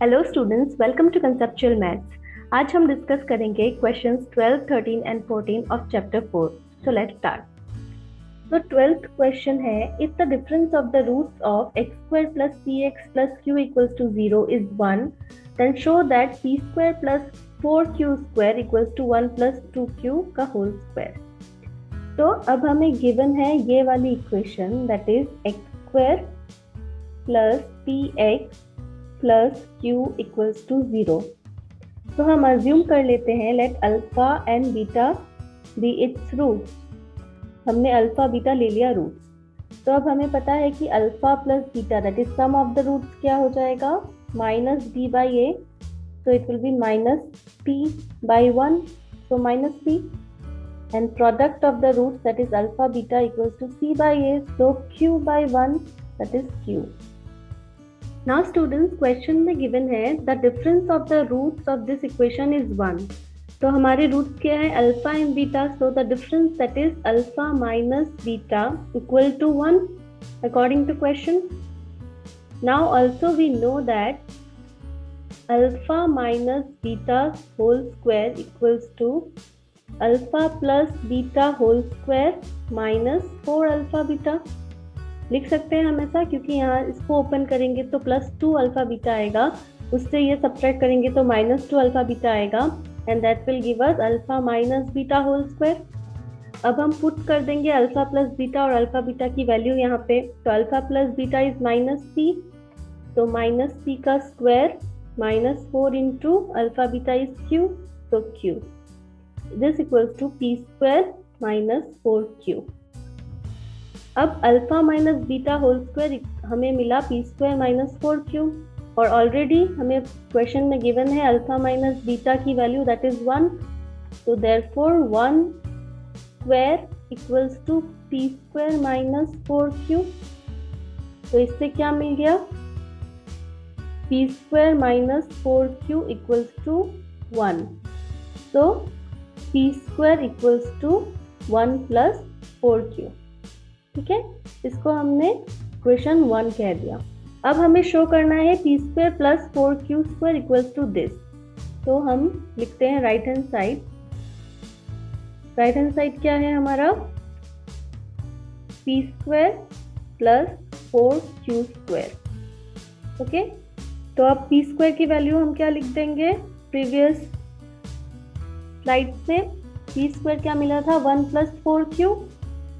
Hello students, welcome to conceptual maths. आज हम discuss करेंगे questions 12, 13 and 14 of chapter 4। So let's start. तो 12th question है, if the difference of the roots of x square plus px plus q equals to 0 is 1, then show that p square plus 4q square equals to 1 plus 2q का whole square. तो अब हमें given है ये वाली equation, that is x square plus px plus q equals to 0। तो हम assume कर लेते हैं let alpha and beta be its roots. हमने अल्फा बीटा ले लिया रूट्स। तो अब हमें पता है कि alpha plus beta that is sum of the roots क्या हो जाएगा, माइनस बी बाई ए। तो it will be minus p by 1, so minus p, and product of the roots that is alpha beta equals to c by a, so q by 1 that is q. Now students, question में given है the difference of the roots of this equation is 1। तो हमारे roots क्या है, alpha and beta. So the difference that is alpha minus beta equal to 1 according to question. Now also we know that alpha minus beta whole square equals to alpha plus beta whole square minus 4 alpha beta. लिख सकते हैं हम ऐसा, क्योंकि यहाँ इसको open करेंगे तो प्लस 2 अल्फा बीटा आएगा, उससे ये सब्ट्रैक्ट करेंगे तो माइनस 2 अल्फा बीटा आएगा, and that will give us alpha minus beta whole square. अब हम पुट कर देंगे अल्फा प्लस बीटा और अल्फा बीटा की वैल्यू यहाँ पे। तो alpha plus beta is minus p, तो माइनस पी का square minus 4 into alpha beta is q, तो q this equals to p square minus 4q। अब alpha minus beta whole square हमें मिला पी स्क्वायर माइनस 4q, और already हमें question में given है अल्फा माइनस बीटा की वैल्यू दैट इज 1। तो therefore 1 square equals to p square minus 4q। तो इससे क्या मिल गया, p square minus 4q equals to 1। तो p square equals to 1 plus 4q। ठीक है, इसको हमने क्वेश्चन 1 कह दिया। अब हमें शो करना है p square plus 4q square equals to this. तो हम लिखते हैं right hand side. Right hand side क्या है हमारा, p square plus 4q square. Okay, तो अब पी स्क्वायर की वैल्यू हम क्या लिख देंगे, प्रीवियस स्लाइड से पी स्क्वायर क्या मिला था, 1 प्लस 4q।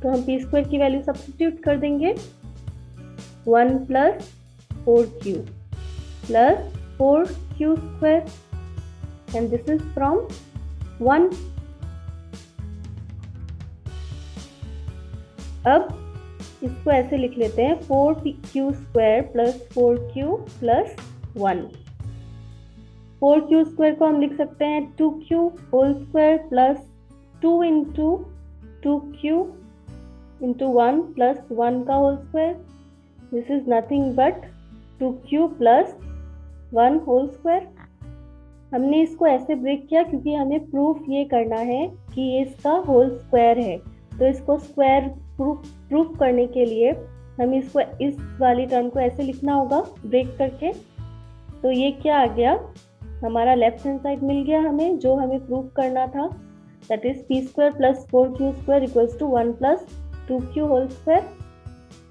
तो हम पी स्क्वायर की वैल्यू सब्स्टिट्यूट कर देंगे, 1 plus 4q plus 4q square, and this is from 1। अब इसको ऐसे लिख लेते हैं, 4q square plus 4q plus 1। 4q square को हम लिख सकते हैं 2q whole square plus 2 into 2q into 1 plus 1 का whole square, this is nothing but 2q plus 1 whole square. हमने इसको ऐसे ब्रेक किया क्योंकि हमें प्रूफ ये करना है कि ये इसका होल स्क्वायर है। तो इसको स्क्वायर प्रूफ करने के लिए हमें इसको इस वाली टर्म को ऐसे लिखना होगा ब्रेक करके। तो ये क्या आ गया, हमारा लेफ्ट हैंड साइड मिल गया हमें, जो हमें प्रूफ करना था, that is p square plus 4q square equals to 1 plus 2q whole square,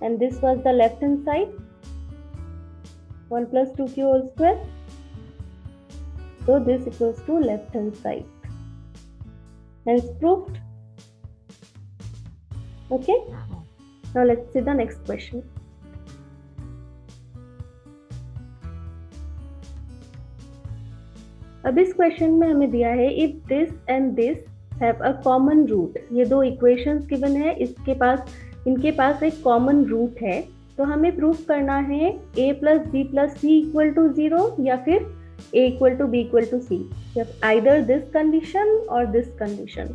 and this was the left hand side, 1 plus 2q whole square. So this equals to left hand side, hence proved. Okay, now let's see the next question. अब इस question में हमें दिया है if this and this have a common root। ये दो equations given है, इनके पास एक कॉमन रूट है। तो हमें प्रूफ करना है a plus B plus c equal to 0, या फिर a equal to b equal to c, either this condition और दिस कंडीशन।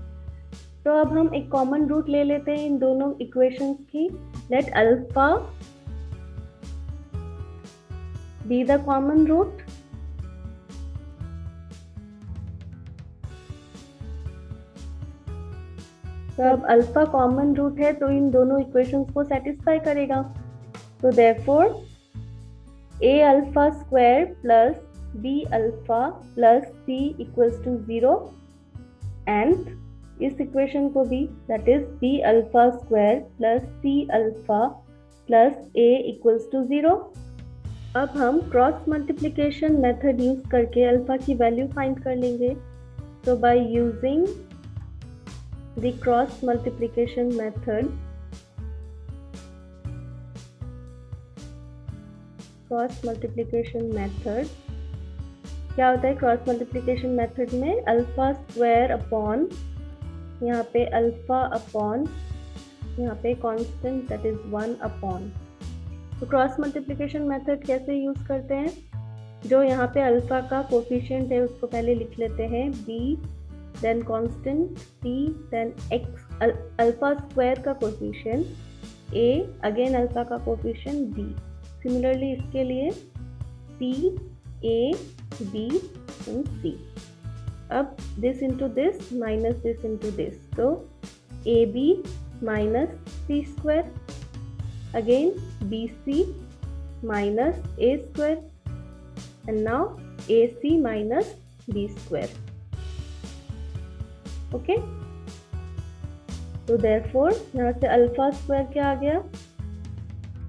तो अब हम एक कॉमन रूट ले लेते हैं इन दोनों इक्वेशंस की। Let alpha be the common root, तो अब अल्फा कॉमन रूट है तो इन दोनों इक्वेशंस को सेटिस्फाई करेगा। तो therefore a alpha square plus b alpha plus c equals to 0 and इस इक्वेशन को भी that is b alpha square plus c alpha plus a equals to 0। अब हम क्रॉस मल्टीप्लिकेशन मेथड यूज करके alpha की value find कर लेंगे। So by using the cross multiplication method, क्या होता है क्रॉस मल्टीप्लिकेशन मेथड में? अल्फा स्क्वायर अपॉन यहाँ पे अल्फा अपॉन यहाँ पे कांस्टेंट दैट इज 1 अपॉन। तो क्रॉस मल्टीप्लिकेशन मेथड कैसे यूज करते हैं? जो यहाँ पे अल्फा का कोफिशिएंट है उसको पहले लिख लेते हैं b, then constant c, then x, alpha square का कोफिशिएंट a, अगेन अल्फा का कोफिशिएंट b। सिमिलरली इसके लिए c, a, b एंड c। अब this into this minus this into this, तो ab minus c square, again bc minus a square, and now AC minus B square. Okay, so therefore यहाँ से alpha square क्या आ गया?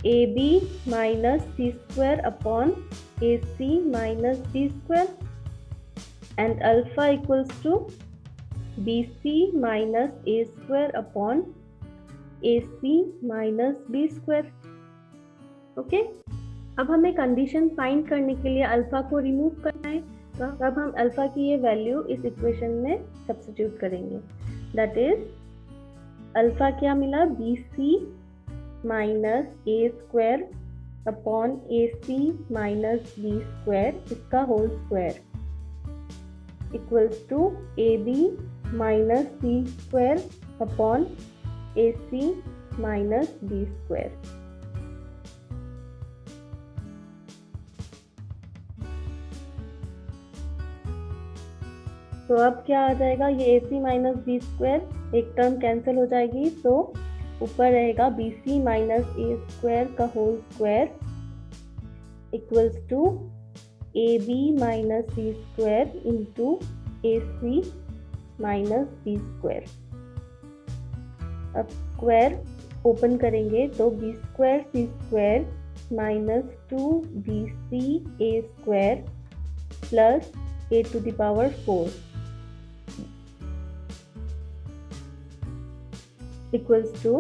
AB minus C square upon AC minus B square and alpha equals to BC minus A square upon AC minus B square. Okay, अब हमें condition find करने के लिए alpha को रिमूव करना है, तो अब हम अल्फा की ये वैल्यू इस इक्वेशन में सब्स्टिट्यूट करेंगे। दैट इज अल्फा क्या मिला? BC minus A square upon AC minus B square, इसका whole square equals to AB minus C square upon AC minus B square. तो अब क्या आ जाएगा? ये AC माइनस बी स्क्वायर एक टर्म कैंसिल हो जाएगी, तो ऊपर रहेगा BC माइनस A स्क्वायर का whole square equals to AB minus C square into AC minus B square. अब स्क्वायर ओपन करेंगे तो B square C square minus 2BC A square plus A to the power 4 equals to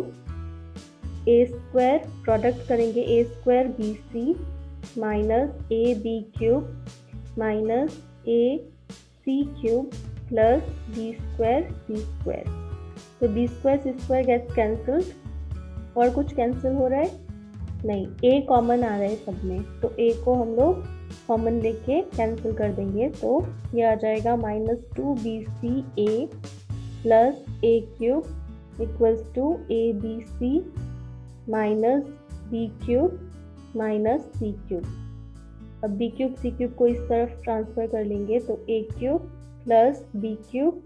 A square, product करेंगे A square BC minus AB cube minus AC cube plus B square C square. तो B square C square gets cancelled. और कुछ cancel हो रहा है? नहीं, A common आ रहा है सब में, तो A को हम लोग कॉमन लेके कैंसिल कर देंगे, तो ये आ जाएगा minus 2BCA plus A cube equals to ABC minus B cube minus C cube. अब B क्यूब C क्यूब को इस तरफ ट्रांसफर कर लेंगे, तो A cube plus B cube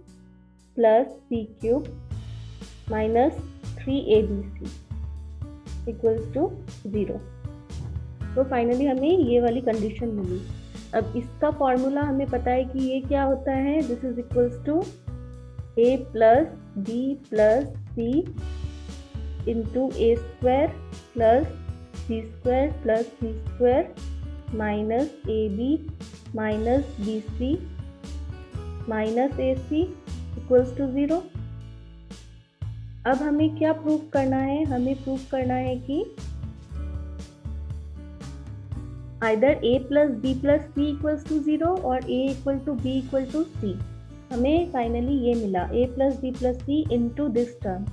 plus C cube minus 3ABC equals to 0। तो finally हमें ये वाली कंडीशन मिली। अब इसका फॉर्मूला हमें पता है कि ये क्या होता है? This is equals to A plus B plus C into A square plus B square plus C square minus AB minus BC minus AC equals to 0। अब हमें क्या प्रूव करना है? हमें प्रूव करना है कि either A plus B plus C equals to 0 और A equal to B equal to C। हमें फाइनली ये मिला A plus B plus C into this term।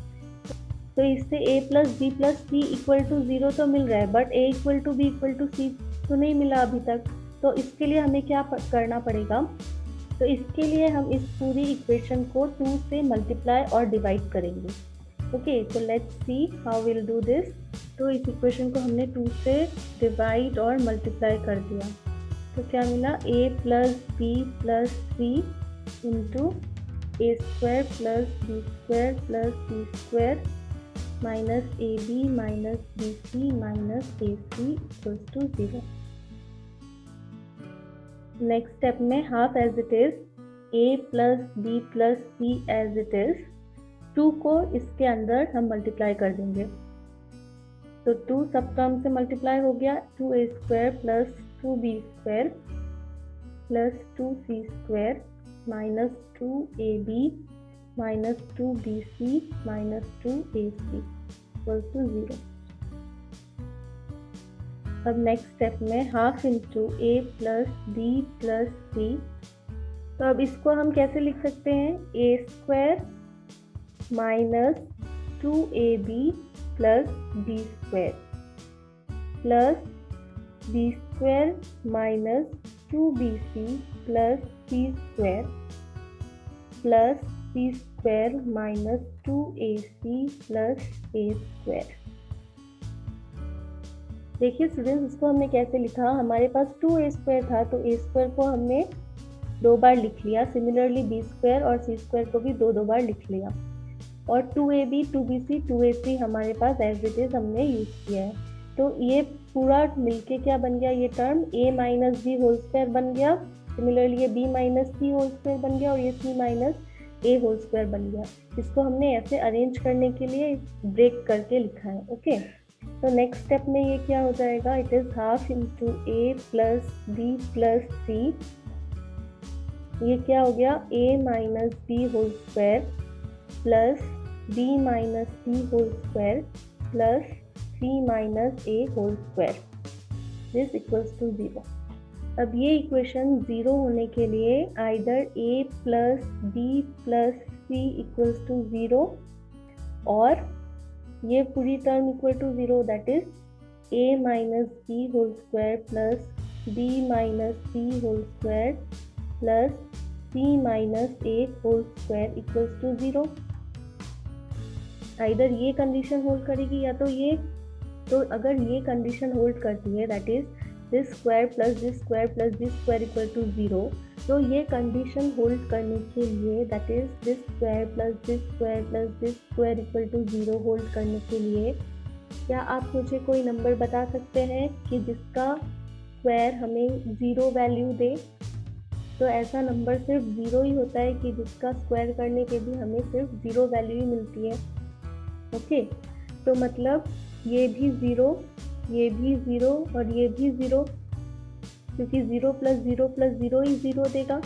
तो इससे A plus B plus C equal to 0 तो मिल रहा है, but A equal to B equal to C तो नहीं मिला अभी तक। तो इसके लिए हमें क्या करना पड़ेगा? तो इसके लिए हम इस पूरी इक्वेशन को 2 से मल्टीप्लाई और डिवाइड करेंगे। ओके, तो let's see how will do this. तो इस इक्वेशन को हमने 2 से डिवाइड और मल्टीप्लाई कर दिया, तो क्या मिला? A plus B plus C into A square plus B square plus C square minus AB minus BC minus AC equals to 0। Next step में half as it is a plus B plus C as it is, 2 को इसके अंदर हम multiply कर देंगे। तो 2 सब term से मल्टीप्लाई हो गया, 2a square plus 2b square plus 2c square minus 2ab minus 2bc minus 2ac equal to 0। अब नेक्स्ट स्टेप में half into a plus B plus c, तो अब इसको हम कैसे लिख सकते हैं, a square minus 2ab plus b square plus b square minus 2bc plus c square plus c square minus 2ac plus a square. देखिए स्टूडेंट्स, इसको हमने कैसे लिखा, हमारे पास 2a स्क्वायर था तो a स्क्वायर को हमने 2 बार लिख लिया, सिमिलरली b स्क्वायर और c स्क्वायर को भी 2 बार लिख लिया, और 2ab 2bc 2ac हमारे पास एज इट इज हमने यूज किया है। तो ये पूरा मिलके क्या बन गया, ये term a minus b whole square बन गया, सिमिलरली ये b minus c whole square बन गया और ये c minus a whole square बन गया। इसको हमने ऐसे अरेंज करने के लिए ब्रेक करके लिखा है। ओके, तो नेक्स्ट स्टेप में ये क्या हो जाएगा, it is half into a plus B plus c, ये क्या हो गया, a minus b whole square plus b minus c whole square plus c minus a whole square, this equals to 0। अब ये इक्वेशन 0 होने के लिए either a plus b plus c equals to 0 और ये पूरी term equal to 0, that is a minus b whole square plus b minus c whole square plus c minus a whole square equals to 0। Either ये condition hold करेगी या तो ये, तो अगर ये कंडीशन होल्ड करती है that is this square plus this square plus this square equal to 0, तो ये कंडीशन होल्ड करने के लिए that is this square plus this square plus this square equal to 0 hold करने के लिए क्या आप मुझे कोई नंबर बता सकते हैं कि जिसका स्क्वायर हमें 0 वैल्यू दे? तो ऐसा नंबर सिर्फ 0 ही होता है कि जिसका स्क्वायर करने पे भी हमें सिर्फ 0 वैल्यू ही मिलती है। ओके, तो मतलब ये भी 0, ये भी 0 और ये भी 0, क्योंकि 0 प्लस 0 प्लस 0 ही 0 देगा।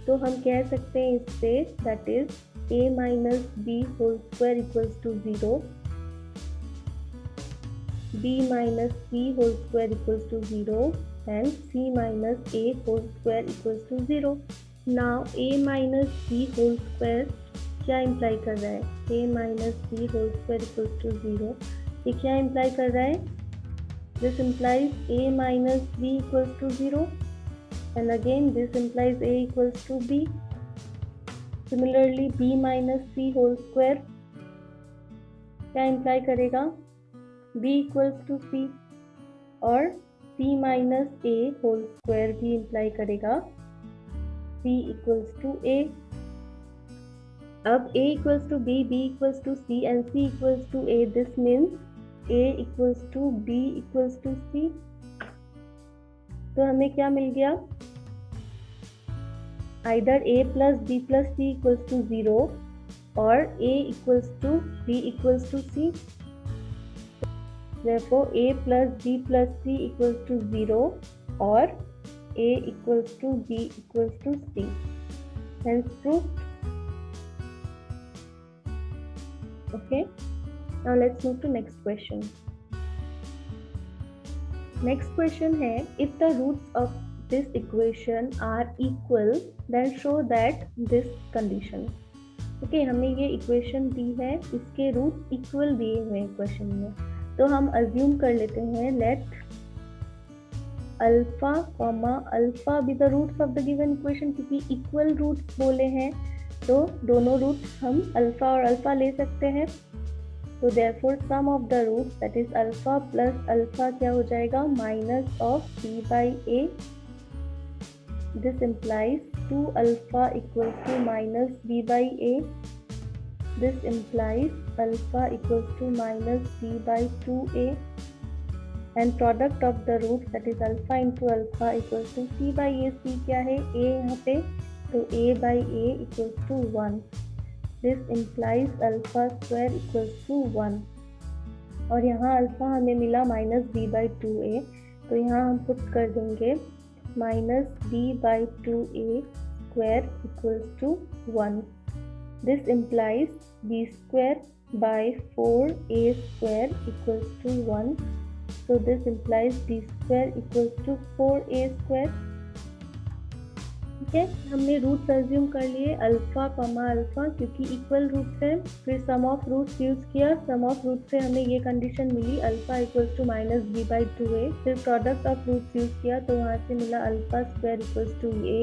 तो हम कह सकते हैं इससे that is a minus b whole square equals to 0, b minus c whole square equals to 0 and c minus a whole square equals to 0। Now a minus b whole square क्या imply कर रहा है, a minus b whole square equals to 0, ये क्या imply कर रहा है, this implies a minus b equals to 0 and again this implies a equals to b. Similarly b minus c whole square क्या imply करेगा, b equals to c, और c minus a whole square भी imply करेगा c equals to a। अब a equals to b, b equals to c and c equals to a, this means a equals to b equals to c। तो हमें क्या मिल गया, either a plus b plus c equals to 0 or a equals to b equals to c। Therefore a plus b plus c equals to 0 or a equals to b equals to c, hence proved। Okay, now let's move to next question। Next question है, if the roots of this equation are equal then show that this condition। Okay, हमें ये equation दी है, इसके root equal दिए हुए हैं question में, तो हम अज्यूम कर लेते हैं let alpha comma alpha be the roots of the given equation, क्योंकि इक्वल रूट्स बोले हैं तो दोनों रूट्स हम अल्फा और अल्फा ले सकते हैं। तो therefore sum of the roots that is alpha plus alpha क्या हो जाएगा, minus of b by a, this implies 2 alpha equals to minus b by a, this implies alpha equals to minus b by 2a and product of the root that is alpha into alpha equals to c by ए। सी क्या है? ए यहाँ पे, तो ए by A equals to 1। This implies alpha square equals to 1। और यहाँ alpha हमें मिला minus b by 2a, तो यहाँ हम पुट कर देंगे minus b by 2a square equals to 1। This implies b square by 4a square equals to 1। so this implies b square equals to 4a square। ठीक है, हमने रूट्स अज्यूम कर लिए अल्फा कॉमा अल्फा क्योंकि equal roots है। फिर सम of roots use किया, सम of root से हमें ये कंडीशन मिली alpha equals to minus b by 2a। फिर प्रोडक्ट ऑफ रूट्स यूज किया तो वहाँ से मिला alpha square equals to a।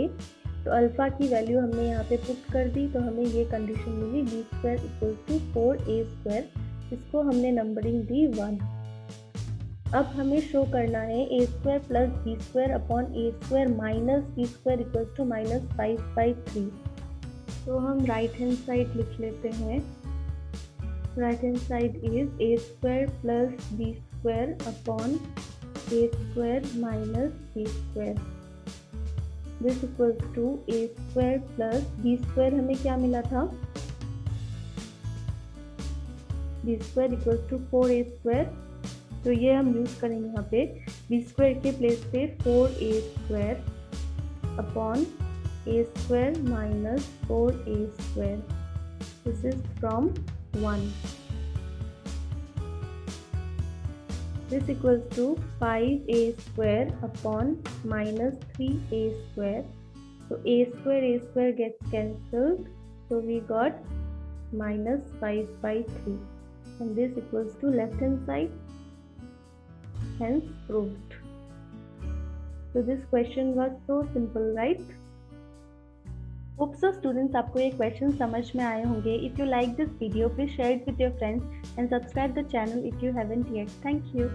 तो अल्फा की वैल्यू हमने यहाँ पे पुट कर दी तो हमें ये कंडीशन मिली b square equals to 4a square. इसको हमने नंबरिंग दी 1। अब हमें शो करना है a square plus b square upon a square minus B square equals to minus 5/3। तो हम राइट हैंड साइड लिख लेते हैं। Right hand side is a square plus b square upon a square minus B square. This equals to a square plus b square हमें क्या मिला था? B square equals to 4a square. तो ये हम यूज करेंगे यहाँ पे बी स्क्वायर के प्लेस पे 4a square upon a square minus 4a square. This is from 1। This equals to 5a square upon minus 3a square. तो a square gets cancelled, so we got minus 5/3 and this equals to left hand side, hence proved. So this question was so simple, right? Hope so students आपको ये question समझ में आए होंगे। If you like this video, please share it with your friends and subscribe the channel if you haven't yet. Thank you.